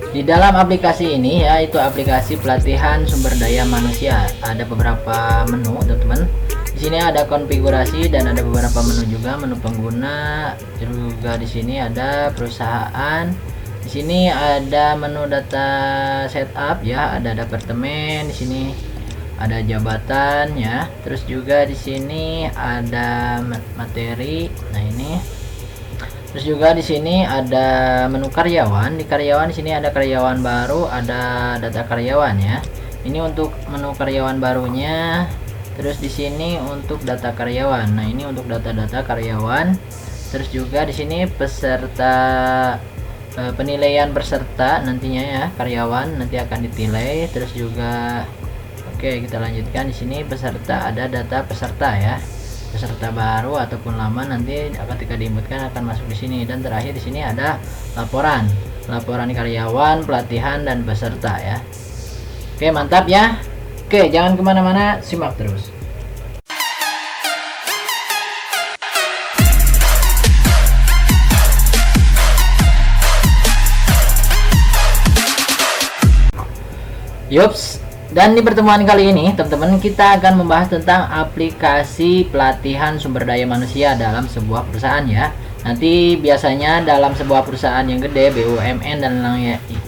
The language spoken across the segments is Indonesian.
Di dalam aplikasi ini ya, itu aplikasi pelatihan sumber daya manusia. Ada beberapa menu, teman-teman. Di sini ada konfigurasi dan ada beberapa menu juga, menu pengguna. Juga di sini ada perusahaan. Di sini ada menu data setup ya, ada departemen, di sini ada jabatan ya. Terus juga di sini ada materi. Nah, ini. Terus juga di sini ada menu karyawan. Di karyawan di sini ada karyawan baru, ada data karyawan ya. Ini untuk menu karyawan barunya. Terus di sini untuk data karyawan. Nah, ini untuk data-data karyawan. Terus juga di sini peserta, penilaian peserta nantinya ya, karyawan nanti akan ditilai. Terus juga oke, kita lanjutkan. Di sini peserta, ada data peserta ya. Peserta baru ataupun lama nanti ketika diinputkan akan masuk di sini. Dan terakhir di sini ada laporan karyawan, pelatihan, dan peserta ya. Oke, mantap ya. Oke, jangan kemana-mana, simak terus. Yups. Dan di pertemuan kali ini, teman-teman, kita akan membahas tentang aplikasi pelatihan sumber daya manusia dalam sebuah perusahaan ya. Nanti biasanya dalam sebuah perusahaan yang gede, BUMN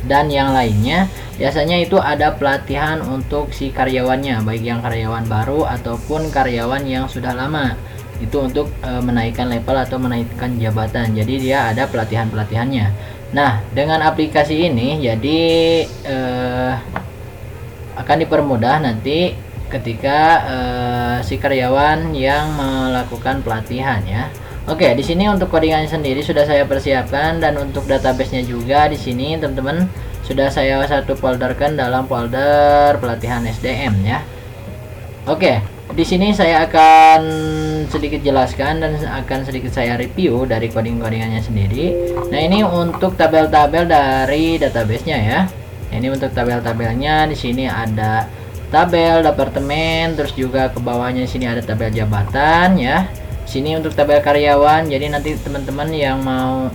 dan yang lainnya, biasanya itu ada pelatihan untuk si karyawannya, baik yang karyawan baru ataupun karyawan yang sudah lama. Itu untuk menaikkan level atau menaikkan jabatan. Jadi dia ada pelatihan-pelatihannya. Nah, dengan aplikasi ini jadi akan dipermudah nanti ketika si karyawan yang melakukan pelatihan ya. Oke, di sini untuk codingannya sendiri sudah saya persiapkan, dan untuk database-nya juga di sini teman-teman sudah saya satu folderkan dalam folder pelatihan SDM ya. Oke, di sini saya akan sedikit jelaskan dan akan sedikit saya review dari codingannya sendiri. Nah, ini untuk tabel-tabel dari database-nya ya. Ini untuk tabel-tabelnya. Di sini ada tabel departemen, terus juga ke bawahnya sini ada tabel jabatan ya. Sini untuk tabel karyawan. Jadi nanti teman-teman yang mau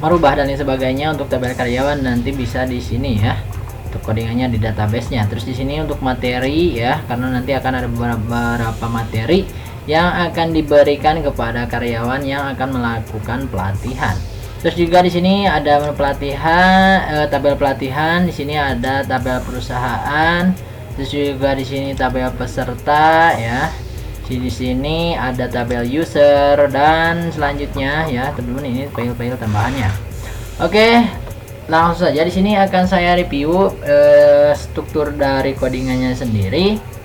merubah dan lain sebagainya untuk tabel karyawan nanti bisa di sini ya. Untuk codingannya di database-nya. Terus di sini untuk materi ya, karena nanti akan ada beberapa materi yang akan diberikan kepada karyawan yang akan melakukan pelatihan. Terus juga di sini ada menu pelatihan, tabel pelatihan. Di sini ada tabel perusahaan. Terus juga di sini tabel peserta ya. Di sini ada tabel user dan selanjutnya ya, teman-teman, ini file-file tambahannya. Oke, langsung saja di sini akan saya review struktur dari codingannya sendiri.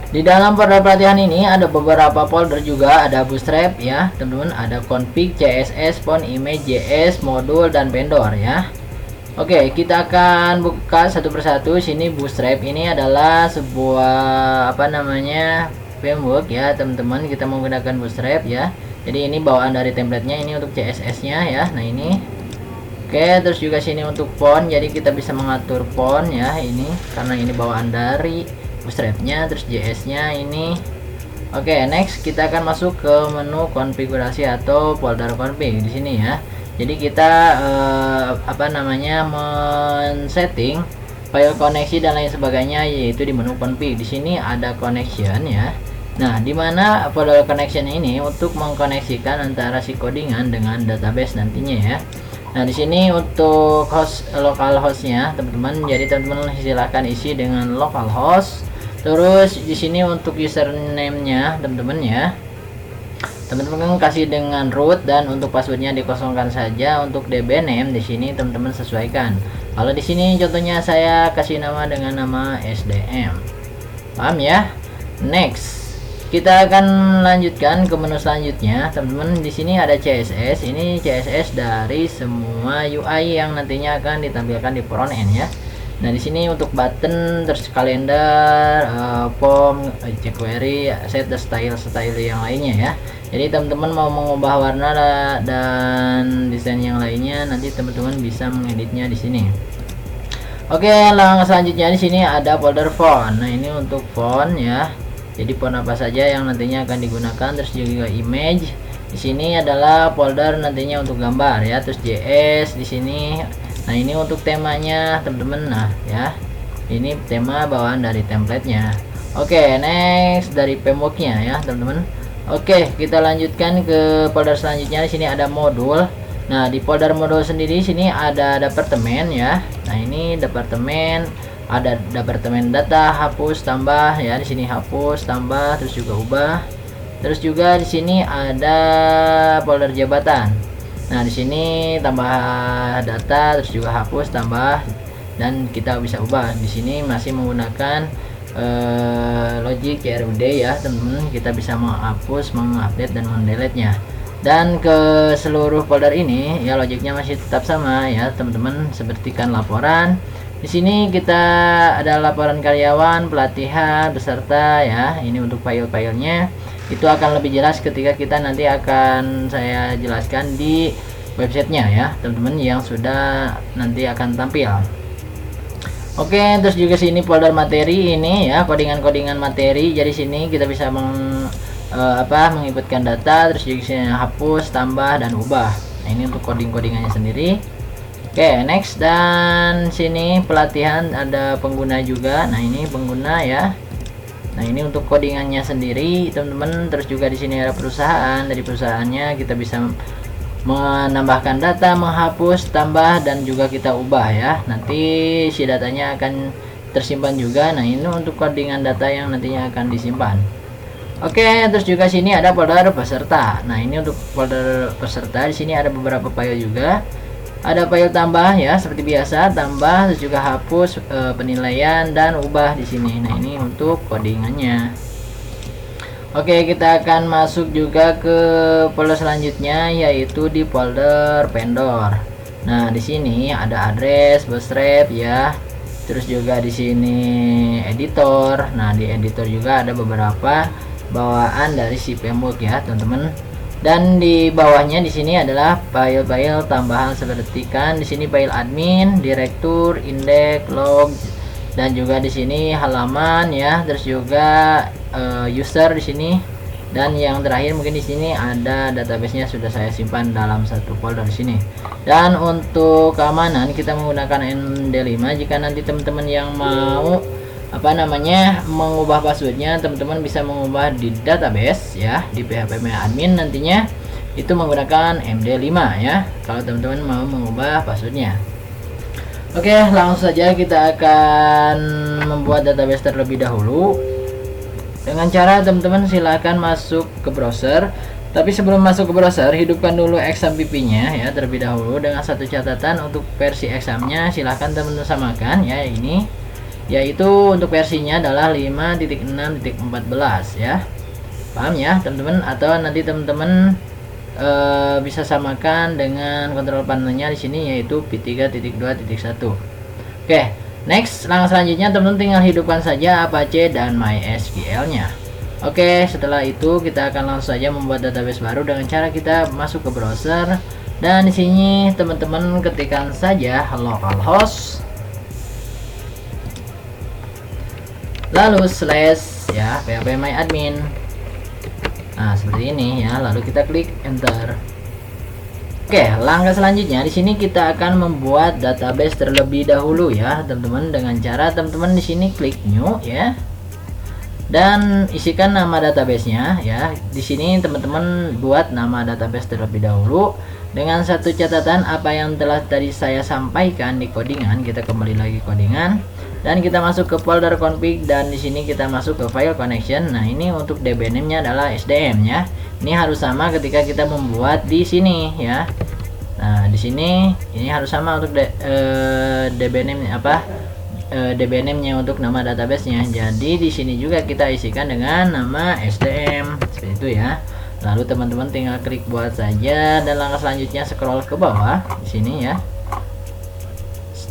Di dalam folder pelatihan ini ada beberapa folder juga, ada bootstrap ya, teman-teman, ada config, CSS, font, image, JS, modul, dan vendor ya. Oke, kita akan buka satu persatu. Sini bootstrap ini adalah sebuah framework ya, teman-teman. Kita menggunakan bootstrap ya. Jadi ini bawaan dari template-nya, ini untuk CSS-nya ya. Nah, ini. Oke, terus juga sini untuk font. Jadi kita bisa mengatur font ya, ini karena ini bawaan dari bootstrap-nya. Terus JS-nya ini. Oke, next kita akan masuk ke menu konfigurasi atau folder config di sini ya. Jadi kita men-setting file koneksi dan lain sebagainya, yaitu di menu config. Di sini ada connection ya. Nah, di mana folder connection ini untuk mengkoneksikan antara si codingan dengan database nantinya ya. Nah, di sini untuk local hostnya, teman-teman. Jadi teman-teman silahkan isi dengan local host. Terus di sini untuk username-nya, teman-teman ya. Teman-teman kasih dengan root, dan untuk passwordnya dikosongkan saja. Untuk DB name di sini teman-teman sesuaikan. Kalau di sini contohnya saya kasih nama dengan nama SDM. Paham ya? Next. Kita akan lanjutkan ke menu selanjutnya, teman-teman. Di sini ada CSS. Ini CSS dari semua UI yang nantinya akan ditampilkan di front end ya. Nah, di sini untuk button, terus kalender, form, jQuery, set the style yang lainnya ya. Jadi teman-teman mau mengubah warna dan desain yang lainnya, nanti teman-teman bisa mengeditnya di sini. Oke, langkah selanjutnya di sini ada folder font. Nah, ini untuk font ya. Jadi font apa saja yang nantinya akan digunakan. Terus juga image. Di sini adalah folder nantinya untuk gambar ya. Terus JS di sini Nah ini untuk temanya teman-teman. Nah ya, ini tema bawaan dari templatenya. Oke, next dari pembooknya ya teman-teman. Oke, kita lanjutkan ke folder selanjutnya. Di sini ada modul. Nah di folder modul sendiri sini ada departemen ya. Nah ini departemen, ada departemen data, hapus, tambah ya. Di sini hapus, tambah, terus juga ubah. Terus juga di sini ada folder jabatan. Nah di sini tambah data, terus juga hapus, tambah, dan kita bisa ubah. Di sini masih menggunakan logic CRUD ya teman-teman. Kita bisa menghapus, mengupdate, dan mendelete nya. Dan ke seluruh folder ini ya logiknya masih tetap sama ya teman-teman, seperti kan laporan. Di sini kita ada laporan karyawan, pelatihan, peserta ya. Ini untuk file-filenya. Itu akan lebih jelas ketika kita nanti akan saya jelaskan di websitenya ya teman-teman, yang sudah nanti akan tampil. Oke, terus juga sini folder materi ini ya, kodingan-kodingan materi. Jadi sini kita bisa menginputkan data, terus juga sini hapus, tambah, dan ubah. Nah ini untuk coding-codingannya sendiri. Oke, next. Dan sini pelatihan ada pengguna juga. Nah ini pengguna ya. Nah ini untuk codingannya sendiri teman-teman. Terus juga di sini ada perusahaan. Dari perusahaannya kita bisa menambahkan data, menghapus, tambah, dan juga kita ubah ya. Nanti si datanya akan tersimpan juga. Nah ini untuk codingan data yang nantinya akan disimpan. Oke, terus juga sini ada folder peserta. Nah ini untuk folder peserta. Di sini ada beberapa file juga. Ada file tambah ya, seperti biasa, tambah, terus juga hapus, penilaian, dan ubah di sini. Nah ini untuk codingannya. Oke, kita akan masuk juga ke folder selanjutnya, yaitu di folder vendor. Nah di sini ada address, busrep ya. Terus juga di sini editor. Nah di editor juga ada beberapa bawaan dari si pembook ya teman-teman. Dan di bawahnya di sini adalah file-file tambahan seperti kan di sini file admin, direktur, indeks, log, dan juga di sini halaman ya. Terus juga user di sini, dan yang terakhir mungkin di sini ada database-nya sudah saya simpan dalam satu folder di sini. Dan untuk keamanan kita menggunakan ND5. Jika nanti teman-teman yang mau mengubah passwordnya, teman-teman bisa mengubah di database ya, di phpMyAdmin nantinya itu menggunakan MD5 ya, kalau teman-teman mau mengubah passwordnya. Oke, langsung saja kita akan membuat database terlebih dahulu. Dengan cara teman-teman silahkan masuk ke browser. Tapi sebelum masuk ke browser, hidupkan dulu XAMPP-nya ya terlebih dahulu. Dengan satu catatan, untuk versi exam-nya silahkan teman-teman samakan ya, ini yaitu untuk versinya adalah 5.6.14 ya, paham ya teman-teman? Atau nanti teman-teman bisa samakan dengan kontrol panelnya di sini, yaitu p3.2.1. Oke, next. Langkah selanjutnya teman-teman tinggal hidupkan saja Apache dan MySQL nya. Oke, setelah itu kita akan langsung saja membuat database baru dengan cara kita masuk ke browser, dan di sini teman-teman ketikkan saja localhost lalu slash ya phpMyAdmin. Nah seperti ini ya, lalu kita klik enter. Oke, langkah selanjutnya di sini kita akan membuat database terlebih dahulu ya teman-teman, dengan cara teman-teman di sini klik new ya, dan isikan nama databasenya ya. Di sini teman-teman buat nama database terlebih dahulu dengan satu catatan, apa yang telah tadi saya sampaikan di codingan. Kita kembali lagi codingan dan kita masuk ke folder config, dan di sini kita masuk ke file connection. Nah ini untuk DB name-nya adalah SDM ya. Ini harus sama ketika kita membuat di sini ya. Nah di sini ini harus sama untuk DB name DB name-nya untuk nama database-nya. Jadi di sini juga kita isikan dengan nama SDM seperti itu ya. Lalu teman-teman tinggal klik buat saja, dan langkah selanjutnya scroll ke bawah di sini ya.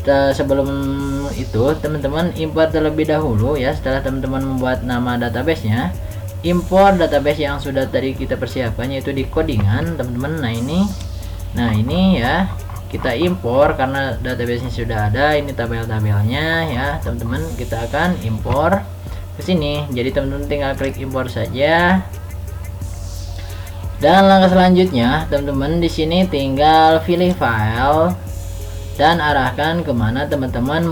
Sebelum itu teman-teman import terlebih dahulu ya. Setelah teman-teman membuat nama database-nya, import database yang sudah tadi kita persiapkan, yaitu di codingan teman-teman. Nah ini ya, kita impor karena database-nya sudah ada. Ini tabel-tabelnya ya teman-teman, kita akan impor ke sini. Jadi teman-teman tinggal klik impor saja. Dan langkah selanjutnya teman-teman di sini tinggal pilih file dan arahkan kemana teman-teman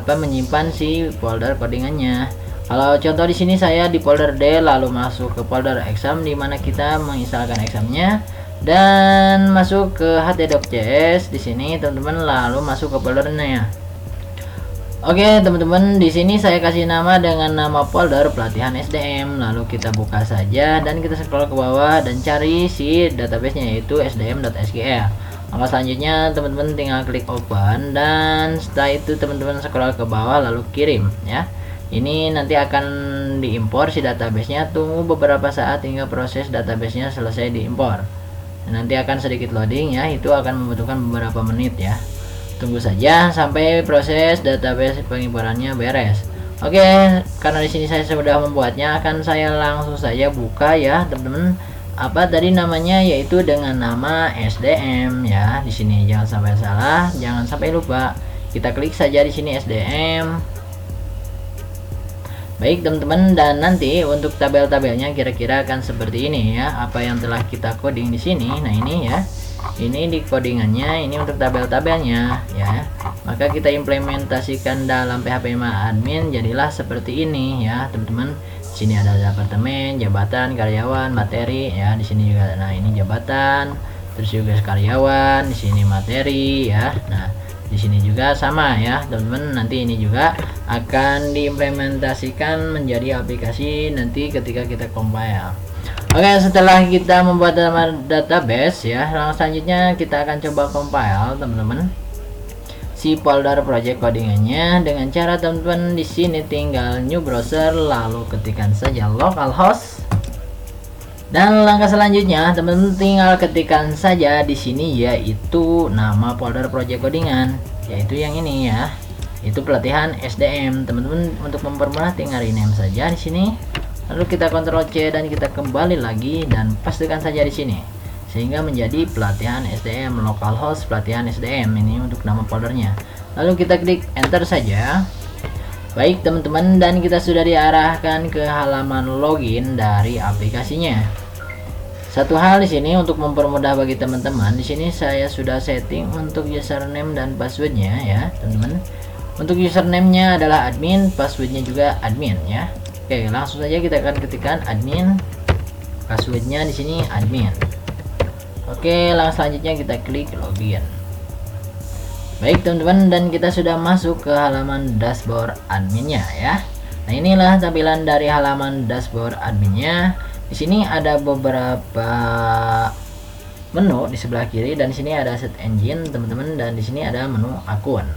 menyimpan si folder codingannya. Kalau contoh di sini saya di folder D, lalu masuk ke folder exam di mana kita menginstalkan examnya, dan masuk ke ht.cs di sini teman-teman, lalu masuk ke foldernya. Oke teman-teman, di sini saya kasih nama dengan nama folder pelatihan SDM, lalu kita buka saja dan kita scroll ke bawah dan cari si database-nya yaitu sdm.sql. Maka selanjutnya teman-teman tinggal klik open, dan setelah itu teman-teman scroll ke bawah lalu kirim ya. Ini nanti akan diimpor si database-nya, tunggu beberapa saat hingga proses database-nya selesai diimpor. Nanti akan sedikit loading ya, itu akan membutuhkan beberapa menit ya. Tunggu saja sampai proses database pengimporannya beres. Oke, karena di sini saya sudah membuatnya, akan saya langsung saja buka ya teman-teman. Apa tadi namanya, yaitu dengan nama SDM ya. Di sini jangan sampai salah, jangan sampai lupa. Kita klik saja di sini SDM. Baik teman-teman, dan nanti untuk tabel-tabelnya kira-kira akan seperti ini ya, apa yang telah kita coding di sini. Nah ini ya, ini di codingannya, ini untuk tabel-tabelnya ya. Maka kita implementasikan dalam PHP admin, jadilah seperti ini ya teman-teman. Di sini ada departemen, jabatan, karyawan, materi ya. Di sini juga, nah ini jabatan, terus juga karyawan, di sini materi ya. Nah di sini juga sama ya teman-teman, nanti ini juga akan diimplementasikan menjadi aplikasi nanti ketika kita compile. Oke, setelah kita membuat database ya, selanjutnya kita akan coba compile teman-teman si folder project codingannya dengan cara teman-teman di sini tinggal new browser, lalu ketikkan saja localhost. Dan langkah selanjutnya teman-teman tinggal ketikkan saja di sini yaitu nama folder project codingan, yaitu yang ini ya, itu pelatihan SDM. Teman-teman untuk mempermudah tinggal rename saja di sini, lalu kita Ctrl C dan kita kembali lagi dan pastikan saja di sini sehingga menjadi pelatihan SDM, localhost pelatihan SDM, ini untuk nama foldernya. Lalu kita klik enter saja. Baik teman-teman, dan kita sudah diarahkan ke halaman login dari aplikasinya. Satu hal di sini untuk mempermudah bagi teman-teman, di sini saya sudah setting untuk username dan passwordnya ya teman-teman. Untuk username-nya adalah admin, passwordnya juga admin ya. Oke, langsung saja kita akan ketikkan admin, passwordnya di sini admin. Oke, langsung selanjutnya kita klik login. Baik teman-teman, dan kita sudah masuk ke halaman dashboard adminnya ya. Nah inilah tampilan dari halaman dashboard adminnya. Di sini ada beberapa menu di sebelah kiri, dan di sini ada set engine teman-teman, dan di sini ada menu akun.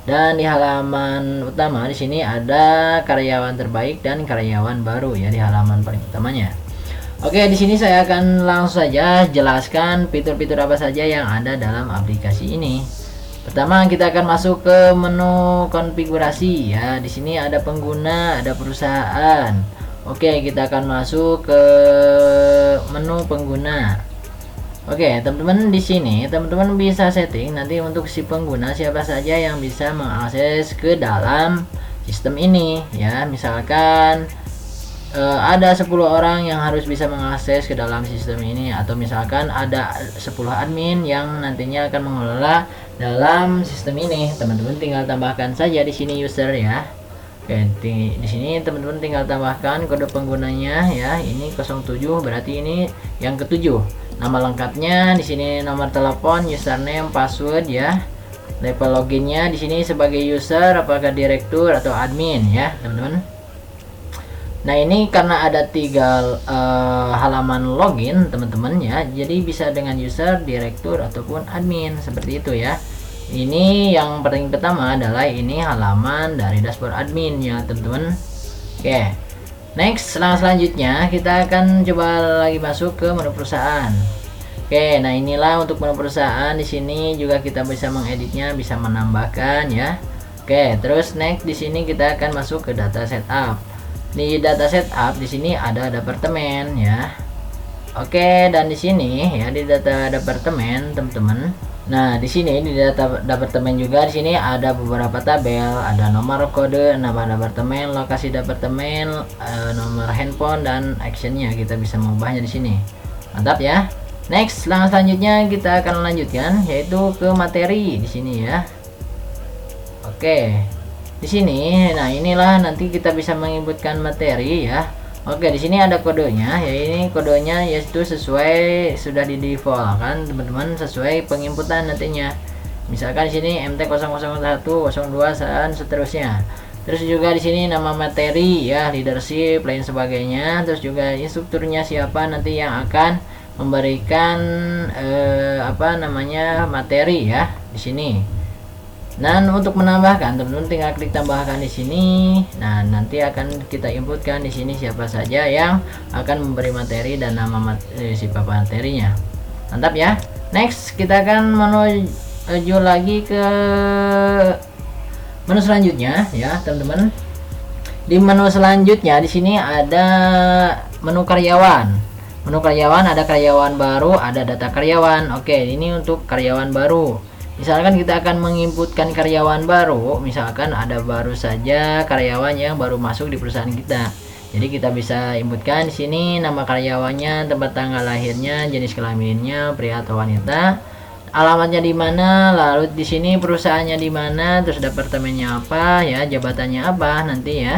Dan di halaman utama di sini ada karyawan terbaik dan karyawan baru ya, di halaman paling utamanya. Oke, di sini saya akan langsung saja jelaskan fitur-fitur apa saja yang ada dalam aplikasi ini. Pertama kita akan masuk ke menu konfigurasi ya. Di sini ada pengguna, ada perusahaan. Oke, kita akan masuk ke menu pengguna. Oke, teman-teman di sini teman-teman bisa setting nanti untuk si pengguna siapa saja yang bisa mengakses ke dalam sistem ini ya. Misalkan ada 10 orang yang harus bisa mengakses ke dalam sistem ini, atau misalkan ada 10 admin yang nantinya akan mengelola dalam sistem ini. Teman-teman tinggal tambahkan saja di sini user ya. Oke, di sini teman-teman tinggal tambahkan kode penggunanya ya. Ini 07, berarti ini yang ketujuh. Nama lengkapnya di sini, nomor telepon, username, password ya. Level loginnya di sini sebagai user, apakah direktur atau admin ya, teman-teman. Nah ini karena ada 3 halaman login teman-teman ya, jadi bisa dengan user, direktur ataupun admin seperti itu ya. Ini yang paling pertama adalah ini halaman dari dashboard admin ya teman-teman. Oke, next selanjutnya kita akan coba lagi masuk ke menu perusahaan. Oke, nah inilah untuk menu perusahaan. Di sini juga kita bisa mengeditnya, bisa menambahkan ya. Oke, terus next di sini kita akan masuk ke data setup. Di data setup di sini ada departemen ya. Oke, dan di sini ya di data departemen teman-teman. Nah, di sini di data departemen juga di sini ada beberapa tabel, ada nomor kode, nama departemen, lokasi departemen, nomor handphone dan actionnya kita bisa mengubahnya di sini. Mantap ya. Next, langkah selanjutnya kita akan lanjutkan yaitu ke materi di sini ya. Oke. Di sini, nah inilah nanti kita bisa menginputkan materi ya. Oke, di sini ada kodenya, ya ini kodenya yaitu sesuai sudah di default kan teman-teman, sesuai penginputan nantinya. Misalkan di sini MT001, 02 dan seterusnya. Terus juga di sini nama materi ya, leadership, lain sebagainya. Terus juga instrukturnya siapa nanti yang akan memberikan materi ya di sini. Dan untuk menambahkan, teman-teman tinggal klik tambahkan di sini. Nah, nanti akan kita inputkan di sini siapa saja yang akan memberi materi dan nama si materinya. Mantap ya. Next, kita akan menuju lagi ke menu selanjutnya ya, teman-teman. Di menu selanjutnya di sini ada menu karyawan. Menu karyawan ada karyawan baru, ada data karyawan. Oke, ini untuk karyawan baru. Misalkan kita akan menginputkan karyawan baru, misalkan ada baru saja karyawan yang baru masuk di perusahaan kita. Jadi kita bisa inputkan di sini nama karyawannya, tempat tanggal lahirnya, jenis kelaminnya, pria atau wanita, alamatnya di mana, lalu di sini perusahaannya di mana, terus departemennya apa ya, jabatannya apa nanti ya.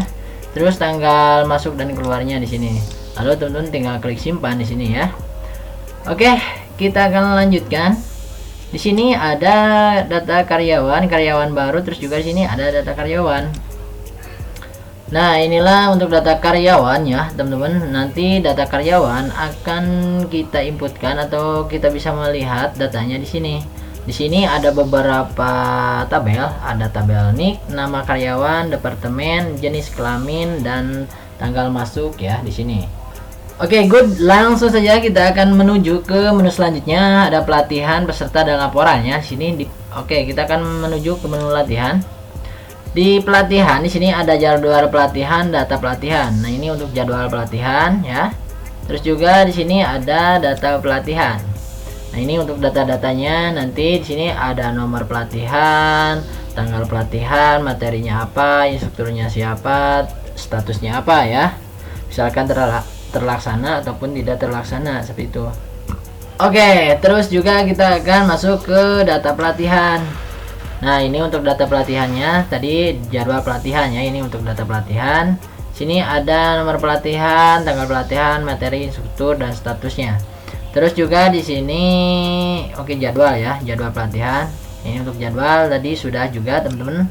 Terus tanggal masuk dan keluarnya di sini. Lalu teman-teman tinggal klik simpan di sini ya. Oke, kita akan lanjutkan. Di sini ada data karyawan baru, terus juga di sini ada data karyawan. Nah, inilah untuk data karyawan ya, teman-teman. Nanti data karyawan akan kita inputkan atau kita bisa melihat datanya di sini. Di sini ada beberapa tabel, ada tabel NIK, nama karyawan, departemen, jenis kelamin dan tanggal masuk ya di sini. Oke, good. Langsung saja kita akan menuju ke menu selanjutnya. Ada pelatihan, peserta dan laporannya. Di sini oke, kita akan menuju ke menu latihan. Di pelatihan di sini ada jadwal pelatihan, data pelatihan. Nah, ini untuk jadwal pelatihan ya. Terus juga di sini ada data pelatihan. Nah, ini untuk data-datanya. Nanti di sini ada nomor pelatihan, tanggal pelatihan, materinya apa, instrukturnya siapa, statusnya apa ya. Misalkan terlaksana ataupun tidak terlaksana seperti itu. Oke, terus juga kita akan masuk ke data pelatihan. Nah, ini untuk data pelatihannya, tadi jadwal pelatihannya, ini untuk data pelatihan. Sini ada nomor pelatihan, tanggal pelatihan, materi, instruktur dan statusnya. Terus juga di sini oke, jadwal ya, jadwal pelatihan. Ini untuk jadwal tadi sudah juga teman-teman.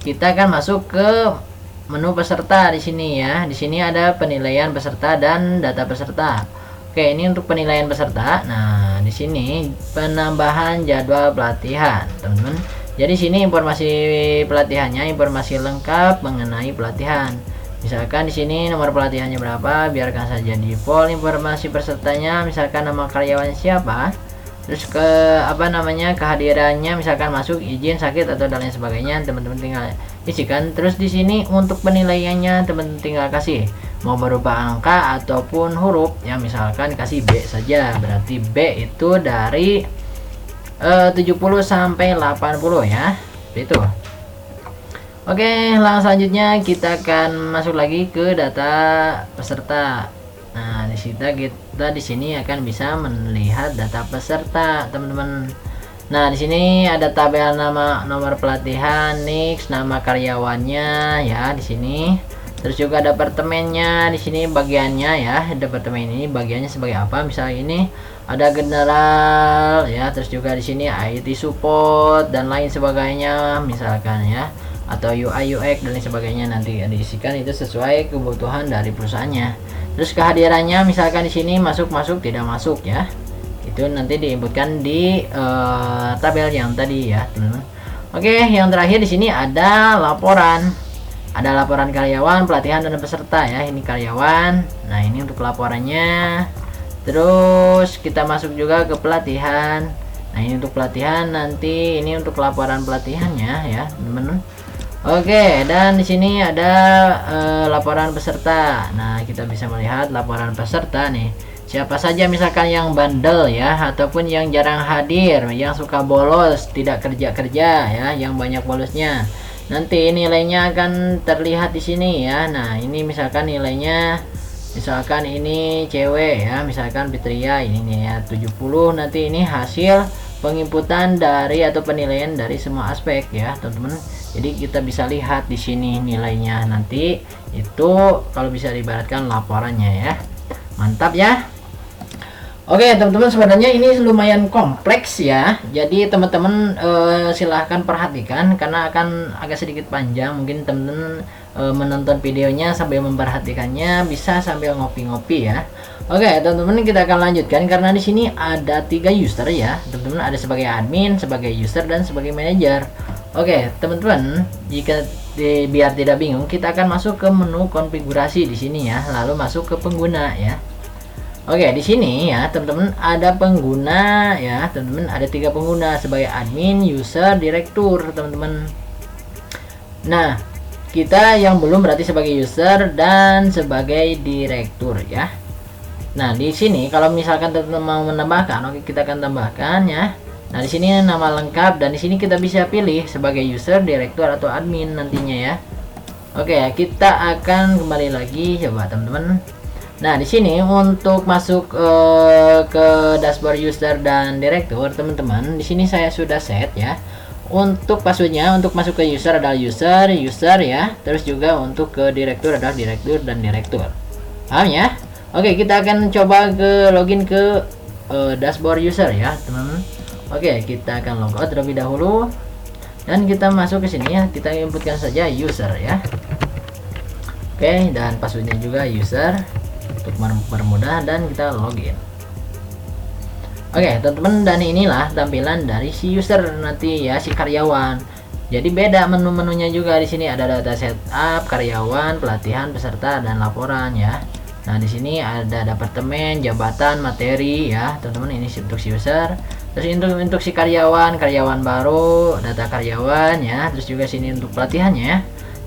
Kita akan masuk ke menu peserta di sini ya. Di sini ada penilaian peserta dan data peserta. Oke, ini untuk penilaian peserta. Nah, di sini penambahan jadwal pelatihan, teman-teman. Jadi sini informasi pelatihannya, informasi lengkap mengenai pelatihan. Misalkan di sini nomor pelatihannya berapa, biarkan saja default. Informasi pesertanya, misalkan nama karyawannya siapa. Terus kehadirannya, misalkan masuk, izin, sakit atau dan lain sebagainya, teman-teman tinggal isikan. Terus di sini untuk penilaiannya teman-teman tinggal kasih mau berupa angka ataupun huruf ya, misalkan kasih B saja, berarti B itu dari 70 sampai 80 ya, itu. Oke, langkah selanjutnya kita akan masuk lagi ke data peserta. Nah, kita di sini akan bisa melihat data peserta, teman-teman. Nah, di sini ada tabel nama, nomor pelatihan, NIK, nama karyawannya ya di sini. Terus juga departemennya di sini bagiannya ya. Departemen ini bagiannya sebagai apa? Misalnya ini ada general ya, terus juga di sini IT support dan lain sebagainya misalkan ya. Atau UI UX dan lain sebagainya, nanti diisikan itu sesuai kebutuhan dari perusahaannya. Terus kehadirannya misalkan di sini masuk, tidak masuk ya, itu nanti diinputkan di tabel yang tadi ya, teman-teman. Oke, yang terakhir di sini ada laporan. Ada laporan karyawan, pelatihan dan peserta ya. Ini karyawan. Nah, ini untuk laporannya. Terus kita masuk juga ke pelatihan. Nah, ini untuk pelatihan, nanti ini untuk laporan pelatihannya ya, teman-teman. Oke, dan di sini ada laporan peserta. Nah, kita bisa melihat laporan peserta nih. Siapa saja misalkan yang bandel ya, ataupun yang jarang hadir, yang suka bolos, tidak kerja-kerja ya, yang banyak bolosnya. Nanti nilainya akan terlihat di sini ya. Nah, ini misalkan nilainya misalkan ini cewek ya, misalkan Fitria ini nih ya 70, nanti ini hasil penginputan dari atau penilaian dari semua aspek ya teman-teman. Jadi kita bisa lihat di sini nilainya nanti itu kalau bisa diibaratkan laporannya ya. Mantap ya. Oke teman-teman, sebenarnya ini lumayan kompleks ya, jadi teman-teman silahkan perhatikan karena akan agak sedikit panjang. Mungkin teman-teman menonton videonya sambil memperhatikannya, bisa sambil ngopi-ngopi ya. Oke teman-teman, kita akan lanjutkan karena di sini ada 3 user ya teman-teman, ada sebagai admin, sebagai user, dan sebagai manajer. Oke teman-teman, jika biar tidak bingung, kita akan masuk ke menu konfigurasi di sini ya, lalu masuk ke pengguna ya. Oke, di sini ya teman-teman ada pengguna ya, teman-teman ada 3 pengguna sebagai admin, user, direktur teman-teman. Nah, kita yang belum berarti sebagai user dan sebagai direktur ya. Nah, di sini kalau misalkan teman-teman mau menambahkan, oke kita akan tambahkan ya. Nah, di sini nama lengkap dan di sini kita bisa pilih sebagai user, direktur, atau admin nantinya ya. Oke, kita akan kembali lagi coba teman-teman. Nah, di sini untuk masuk ke dashboard user dan direktur, teman-teman, di sini saya sudah set ya. Untuk passwordnya, untuk masuk ke user adalah user ya. Terus juga untuk ke direktur adalah direktur dan direktur. Paham ya? Oke, kita akan coba ke login ke dashboard user ya, teman-teman. Oke, kita akan logout terlebih dahulu dan kita masuk ke sini ya. Kita inputkan saja user ya. Oke, dan passwordnya juga user untuk mempermudah, dan kita login. Oke teman-teman, dan inilah tampilan dari si user nanti ya, si karyawan. Jadi beda menu-menunya juga. Di sini ada data setup, karyawan, pelatihan, peserta, dan laporan ya. Nah, di sini ada departemen, jabatan, materi ya teman-teman. Ini untuk si user. Terus untuk si karyawan baru, data karyawan ya. Terus juga sini untuk pelatihannya ya,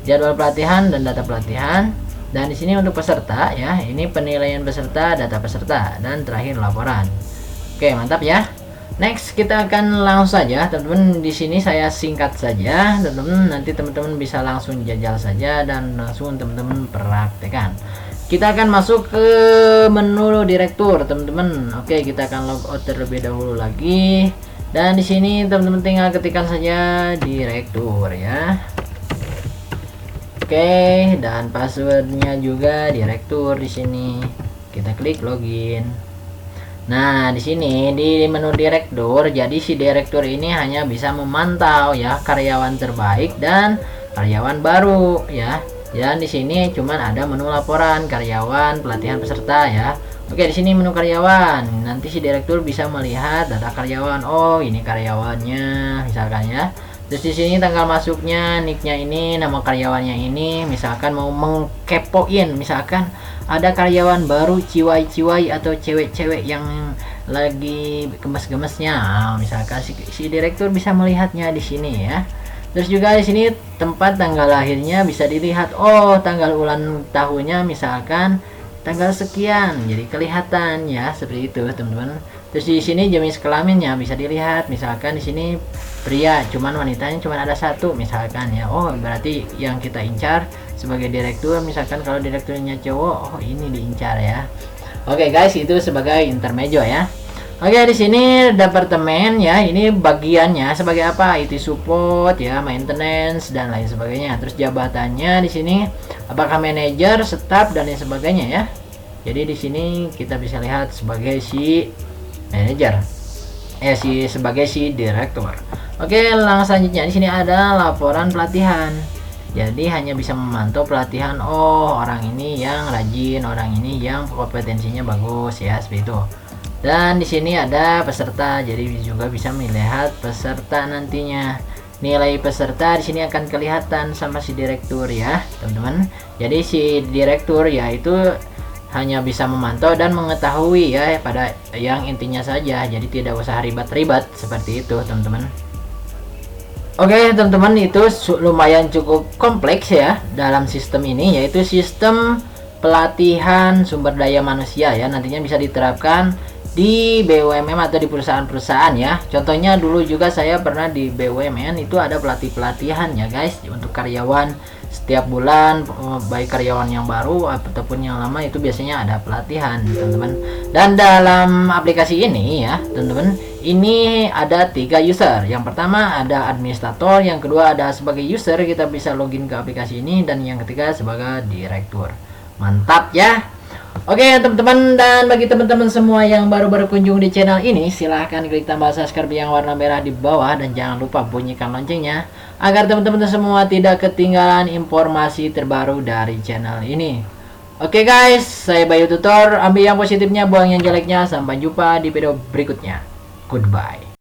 jadwal pelatihan dan data pelatihan. Dan di sini untuk peserta ya, ini penilaian peserta, data peserta, dan terakhir laporan. Oke, mantap ya. Next, kita akan langsung saja teman-teman. Di sini saya singkat saja teman-teman, nanti teman-teman bisa langsung jajal saja dan langsung teman-teman praktekkan. Kita akan masuk ke menu direktur teman-teman. Oke, kita akan logout terlebih dahulu lagi. Dan di sini teman-teman tinggal ketikkan saja direktur ya. Oke, dan passwordnya juga direktur di sini. Kita klik login. Nah, di sini di menu direktur, jadi si direktur ini hanya bisa memantau ya karyawan terbaik dan karyawan baru ya. Dan di sini cuman ada menu laporan, karyawan, pelatihan, peserta ya. Oke, di sini menu karyawan. Nanti si direktur bisa melihat data karyawan. Oh, ini karyawannya misalkan ya. Terus di sini tanggal masuknya, nicknya ini, nama karyawannya ini. Misalkan mau mengkepoin, misalkan ada karyawan baru ciwai-ciwai atau cewek-cewek yang lagi gemes-gemesnya, misalkan si direktur bisa melihatnya di sini ya. Terus juga di sini tempat tanggal lahirnya bisa dilihat. Oh, tanggal ulang tahunnya misalkan tanggal sekian, jadi kelihatan ya seperti itu teman-teman. Terus di sini jenis kelaminnya bisa dilihat, misalkan di sini pria, cuman wanitanya cuman ada 1 misalkan ya. Oh, berarti yang kita incar sebagai direktur, misalkan kalau direkturnya cowok, oh ini diincar ya. Oke guys, itu sebagai intermezzo ya. Oke, di sini departemen ya, ini bagiannya sebagai apa? IT support ya, maintenance dan lain sebagainya. Terus jabatannya di sini apakah manajer, staff, dan lain sebagainya ya. Jadi di sini kita bisa lihat sebagai si manajer, sebagai si direktur. Oke, langsung selanjutnya di sini ada laporan pelatihan. Jadi hanya bisa memantau pelatihan. Oh, orang ini yang rajin, orang ini yang kompetensinya bagus ya, seperti itu. Dan di sini ada peserta, jadi juga bisa melihat peserta nantinya. Nilai peserta di sini akan kelihatan sama si direktur ya, teman-teman. Jadi si direktur yaitu hanya bisa memantau dan mengetahui ya pada yang intinya saja. Jadi tidak usah ribet-ribet seperti itu, teman-teman. Oke, teman-teman, itu lumayan cukup kompleks ya dalam sistem ini, yaitu sistem pelatihan sumber daya manusia ya. Nantinya bisa diterapkan di BUMN atau di perusahaan-perusahaan ya. Contohnya dulu juga saya pernah di BUMN, itu ada pelatihan ya guys untuk karyawan setiap bulan baik karyawan yang baru ataupun yang lama itu biasanya ada pelatihan teman-teman. Dan dalam aplikasi ini ya teman-teman, ini ada 3 user. Yang pertama ada administrator, yang kedua ada sebagai user kita bisa login ke aplikasi ini, dan yang ketiga sebagai direktur. Mantap ya. Oke teman-teman, dan bagi teman-teman semua yang baru berkunjung di channel ini, silahkan klik tombol subscribe yang warna merah di bawah, dan jangan lupa bunyikan loncengnya agar teman-teman semua tidak ketinggalan informasi terbaru dari channel ini. Oke guys, saya Bayu Tutor, ambil yang positifnya, buang yang jeleknya. Sampai jumpa di video berikutnya. Goodbye.